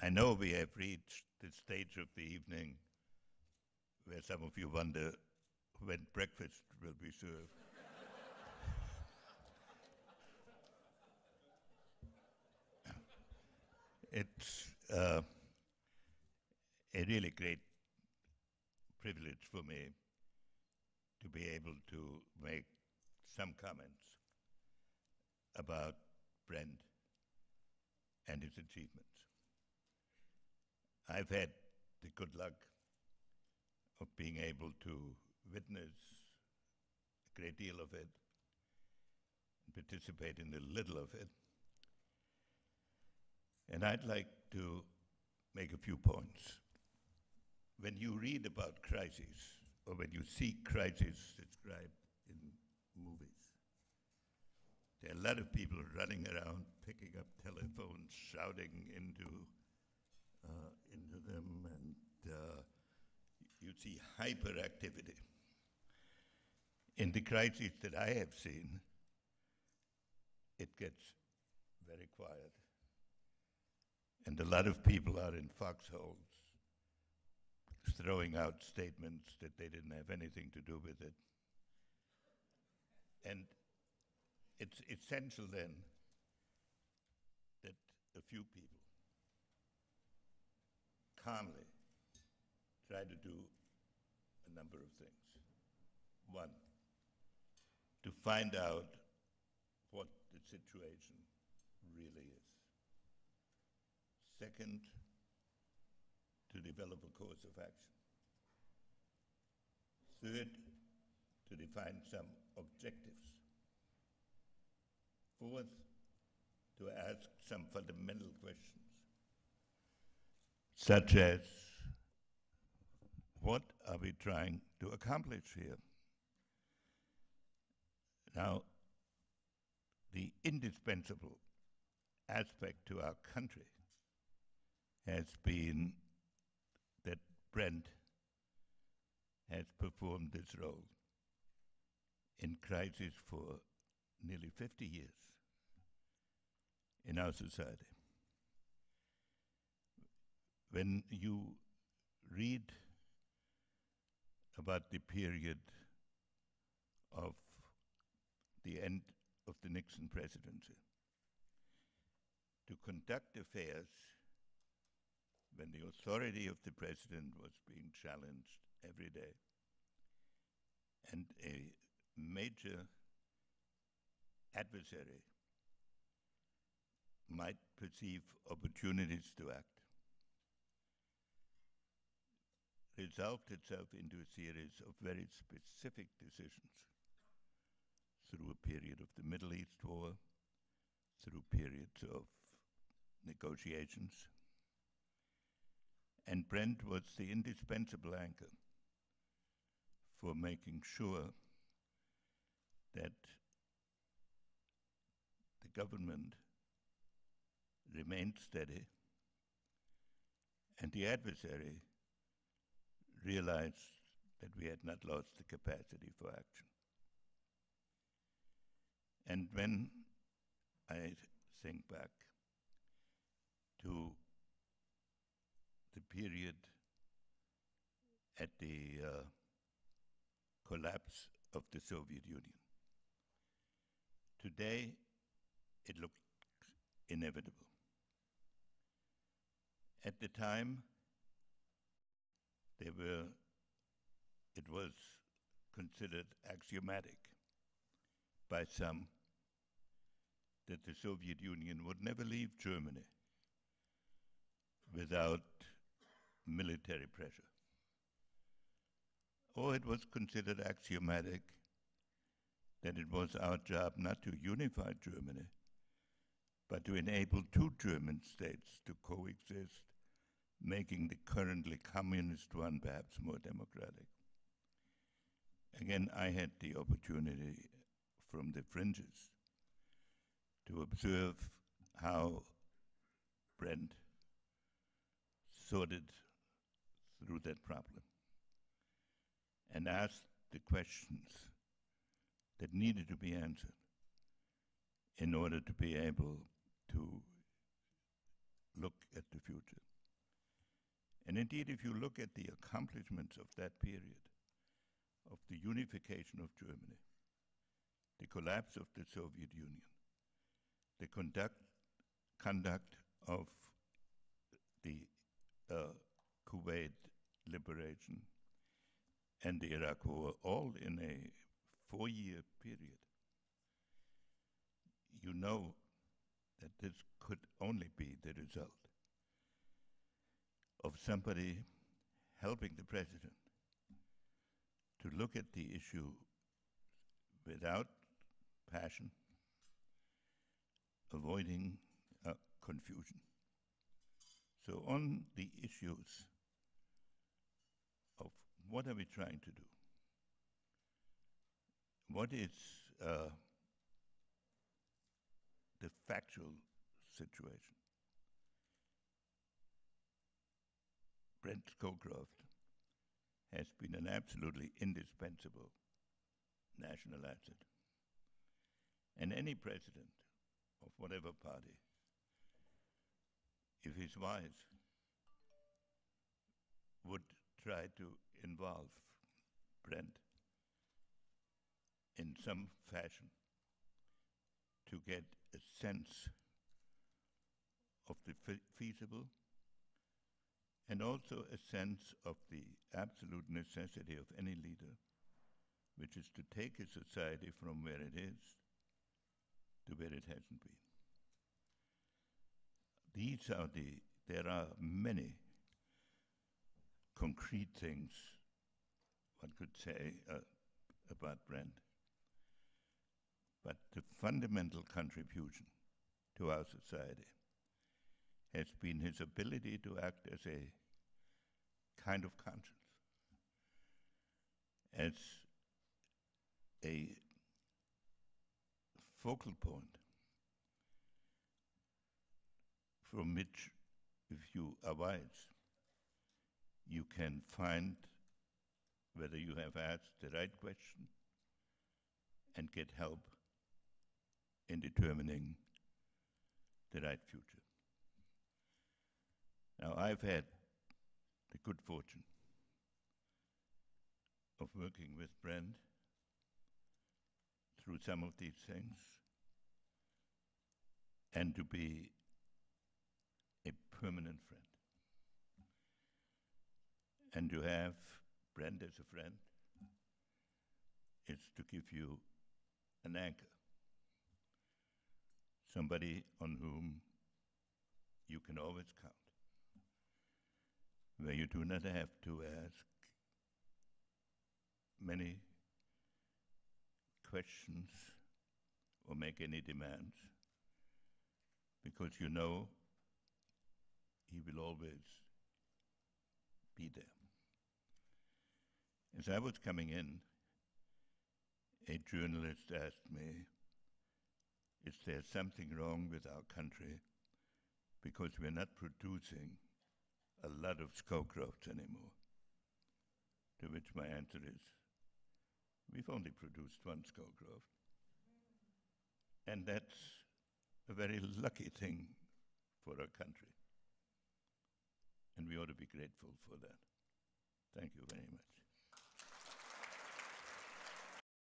I know we have reached the stage of the evening where some of you wonder when breakfast will be served. It's a really great privilege for me to be able to make some comments about Brent and his achievements. I've had the good luck of being able to witness a great deal of it, and participate in a little of it. And I'd like to make a few points. When you read about crises, or when you see crises described in movies, there are a lot of people running around, picking up telephones, shouting into them, and you see hyperactivity. In the crises that I have seen, it gets very quiet. And a lot of people are in foxholes, throwing out statements that they didn't have anything to do with it. And it's essential then that a few people calmly try to do a number of things. One, to find out what the situation really is. Second, to develop a course of action. Third, to define some objectives. Fourth, to ask some fundamental questions, such as, what are we trying to accomplish here? Now, the indispensable aspect to our country has been that Brent has performed this role in crisis for nearly 50 years in our society. When you read about the period of the end of the Nixon presidency, to conduct affairs when the authority of the president was being challenged every day, and a major adversary might perceive opportunities to act, resolved itself into a series of very specific decisions through a period of the Middle East war, through periods of negotiations. And Brent was the indispensable anchor for making sure that the government remained steady and the adversary realized that we had not lost the capacity for action. And when I think back to the period at the collapse of the Soviet Union, today it looked inevitable. At the time, it was considered axiomatic by some that the Soviet Union would never leave Germany without military pressure. Or it was considered axiomatic that it was our job not to unify Germany, but to enable two German states to coexist, making the currently communist one perhaps more democratic. Again, I had the opportunity from the fringes to observe how Brent sorted through that problem and asked the questions that needed to be answered in order to be able to look at the future. And indeed, if you look at the accomplishments of that period, of the unification of Germany, the collapse of the Soviet Union, the conduct of the Kuwait liberation and the Iraq War, all in a 4-year period, you know that this could only be the result of somebody helping the president to look at the issue without passion, avoiding confusion. So on the issues of what are we trying to do, what is the factual situation, Brent Scowcroft has been an absolutely indispensable national asset. And any president of whatever party, if he's wise, would try to involve Brent in some fashion to get a sense of the feasible and also a sense of the absolute necessity of any leader, which is to take a society from where it is to where it hasn't been. There are many concrete things one could say about Brent, but the fundamental contribution to our society has been his ability to act as a kind of conscience, as a focal point from which, if you are wise, you can find whether you have asked the right question and get help in determining the right future. Now, I've had the good fortune of working with Brent through some of these things and to be a permanent friend. And to have Brent as a friend is to give you an anchor, somebody on whom you can always count, where you do not have to ask many questions or make any demands, because you know he will always be there. As I was coming in, a journalist asked me, is there something wrong with our country because we're not producing a lot of Scowcrofts anymore? To which my answer is, we've only produced one Scowcroft. And that's a very lucky thing for our country. And we ought to be grateful for that. Thank you very much.